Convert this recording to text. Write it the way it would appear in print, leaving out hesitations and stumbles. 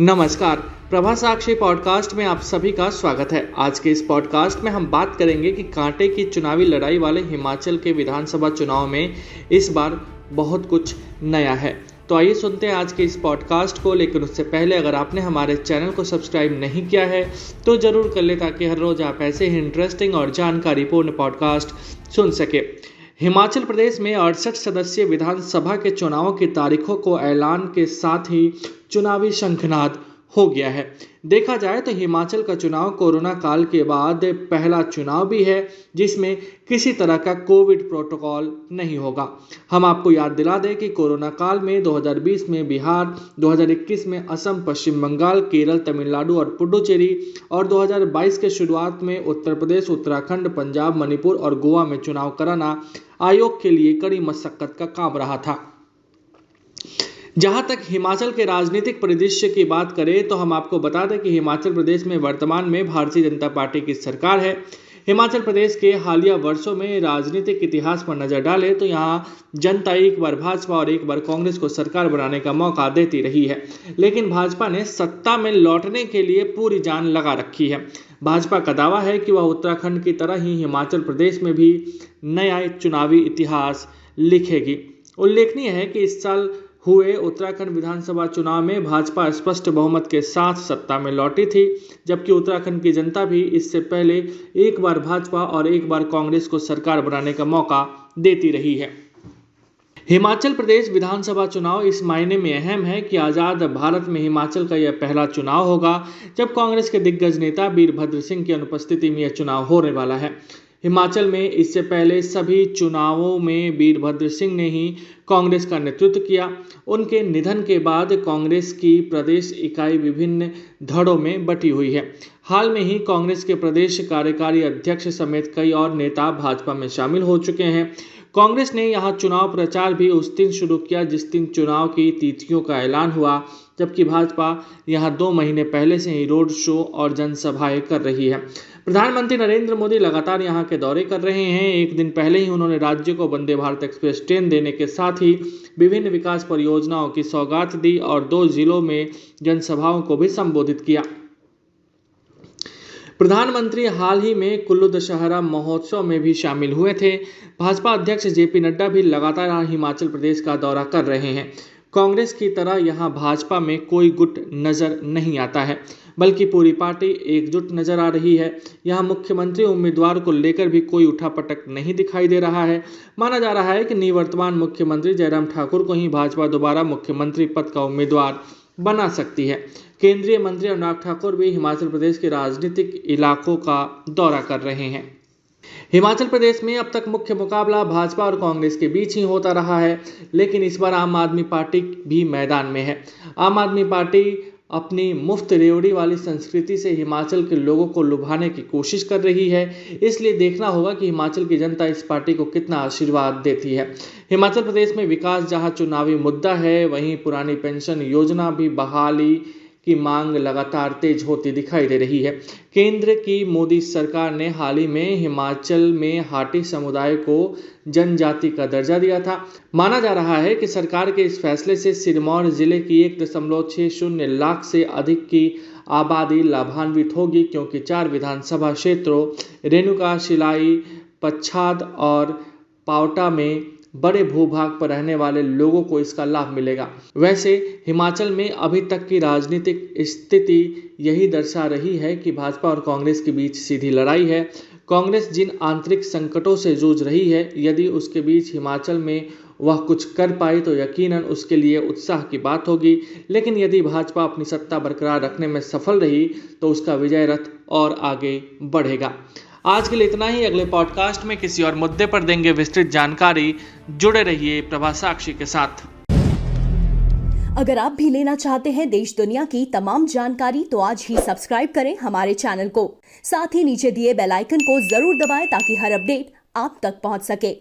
नमस्कार। प्रभा साक्षी पॉडकास्ट में आप सभी का स्वागत है। आज के इस पॉडकास्ट में हम बात करेंगे कि कांटे की चुनावी लड़ाई वाले हिमाचल के विधानसभा चुनाव में इस बार बहुत कुछ नया है। तो आइए सुनते हैं आज के इस पॉडकास्ट को। लेकिन उससे पहले अगर आपने हमारे चैनल को सब्सक्राइब नहीं किया है तो जरूर कर ले, ताकि हर रोज आप ऐसे ही इंटरेस्टिंग और जानकारीपूर्ण पॉडकास्ट सुन सके। हिमाचल प्रदेश में 68 सदस्यीय विधानसभा के चुनावों की तारीखों को ऐलान के साथ ही चुनावी शंखनाद हो गया है। देखा जाए तो हिमाचल का चुनाव कोरोना काल के बाद पहला चुनाव भी है जिसमें किसी तरह का कोविड प्रोटोकॉल नहीं होगा। हम आपको याद दिला दें कि कोरोना काल में 2020 में बिहार, 2021 में असम, पश्चिम बंगाल, केरल, तमिलनाडु और पुडुचेरी और 2022 के शुरुआत में उत्तर प्रदेश, उत्तराखंड, पंजाब, मणिपुर और गोवा में चुनाव कराना आयोग के लिए कड़ी मशक्कत का काम रहा था। जहां तक हिमाचल के राजनीतिक परिदृश्य की बात करें तो हम आपको बता दें कि हिमाचल प्रदेश में वर्तमान में भारतीय जनता पार्टी की सरकार है। हिमाचल प्रदेश के हालिया वर्षों में राजनीतिक इतिहास पर नजर डालें तो यहां जनता एक बार भाजपा और एक बार कांग्रेस को सरकार बनाने का मौका देती रही है, लेकिन भाजपा ने सत्ता में लौटने के लिए पूरी जान लगा रखी है। भाजपा का दावा है कि वह उत्तराखंड की तरह ही हिमाचल प्रदेश में भी नया चुनावी इतिहास लिखेगी। उल्लेखनीय है कि इस साल हुए उत्तराखंड विधानसभा चुनाव में भाजपा स्पष्ट बहुमत के साथ सत्ता में लौटी थी, जबकि उत्तराखंड की जनता भी इससे पहले एक बार भाजपा और एक बार कांग्रेस को सरकार बनाने का मौका देती रही है। हिमाचल प्रदेश विधानसभा चुनाव इस मायने में अहम है कि आज़ाद भारत में हिमाचल का यह पहला चुनाव होगा जब कांग्रेस के दिग्गज नेता वीरभद्र सिंह की अनुपस्थिति में यह चुनाव होने वाला है। हिमाचल में इससे पहले सभी चुनावों में वीरभद्र सिंह ने ही कांग्रेस का नेतृत्व किया। उनके निधन के बाद कांग्रेस की प्रदेश इकाई विभिन्न धड़ों में बटी हुई है। हाल में ही कांग्रेस के प्रदेश कार्यकारी अध्यक्ष समेत कई और नेता भाजपा में शामिल हो चुके हैं। कांग्रेस ने यहां चुनाव प्रचार भी उस दिन शुरू किया जिस दिन चुनाव की तिथियों का ऐलान हुआ, जबकि भाजपा यहां 2 महीने पहले से ही रोड शो और जनसभाएं कर रही है। प्रधानमंत्री नरेंद्र मोदी लगातार यहां के दौरे कर रहे हैं। एक दिन पहले ही उन्होंने राज्य को वंदे भारत एक्सप्रेस ट्रेन देने के साथ ही विभिन्न विकास परियोजनाओं की सौगात दी और 2 जिलों में जनसभाओं को भी संबोधित किया। प्रधानमंत्री हाल ही में कुल्लू दशहरा महोत्सव में भी शामिल हुए थे। भाजपा अध्यक्ष जेपी नड्डा भी लगातार हिमाचल प्रदेश का दौरा कर रहे हैं। कांग्रेस की तरह यहां भाजपा में कोई गुट नजर नहीं आता है, बल्कि पूरी पार्टी एकजुट नजर आ रही है। यहां मुख्यमंत्री उम्मीदवार को लेकर भी कोई उठापटक नहीं दिखाई दे रहा है। माना जा रहा है कि निवर्तमान मुख्यमंत्री जयराम ठाकुर को ही भाजपा दोबारा मुख्यमंत्री पद का उम्मीदवार बना सकती है। केंद्रीय मंत्री अनुराग ठाकुर भी हिमाचल प्रदेश के राजनीतिक इलाकों का दौरा कर रहे हैं। हिमाचल प्रदेश में अब तक मुख्य मुकाबला भाजपा और कांग्रेस के बीच ही होता रहा है, लेकिन इस बार आम आदमी पार्टी भी मैदान में है। आम आदमी पार्टी अपनी मुफ्त रेवड़ी वाली संस्कृति से हिमाचल के लोगों को लुभाने की कोशिश कर रही है, इसलिए देखना होगा कि हिमाचल की जनता इस पार्टी को कितना आशीर्वाद देती है। हिमाचल प्रदेश में विकास जहां चुनावी मुद्दा है, वहीं पुरानी पेंशन योजना भी बहाली की मांग लगातार तेज होती दिखाई दे रही है। केंद्र की मोदी सरकार ने हाल ही में हिमाचल में हाटी समुदाय को जनजाति का दर्जा दिया था। माना जा रहा है कि सरकार के इस फैसले से सिरमौर जिले की 1.60 लाख से अधिक की आबादी लाभान्वित होगी, क्योंकि 4 विधानसभा क्षेत्रों रेणुका, शिलाई, पच्छाद और पावटा में बड़े भूभाग पर रहने वाले लोगों को इसका लाभ मिलेगा। वैसे हिमाचल में अभी तक की राजनीतिक स्थिति यही दर्शा रही है कि भाजपा और कांग्रेस के बीच सीधी लड़ाई है। कांग्रेस जिन आंतरिक संकटों से जूझ रही है, यदि उसके बीच हिमाचल में वह कुछ कर पाई तो यकीनन उसके लिए उत्साह की बात होगी, लेकिन यदि भाजपा अपनी सत्ता बरकरार रखने में सफल रही तो उसका विजय रथ और आगे बढ़ेगा। आज के लिए इतना ही। अगले पॉडकास्ट में किसी और मुद्दे पर देंगे विस्तृत जानकारी। जुड़े रहिए प्रभा साक्षी के साथ। अगर आप भी लेना चाहते हैं देश दुनिया की तमाम जानकारी तो आज ही सब्सक्राइब करें हमारे चैनल को। साथ ही नीचे दिए बेल आइकन को जरूर दबाएं ताकि हर अपडेट आप तक पहुंच सके।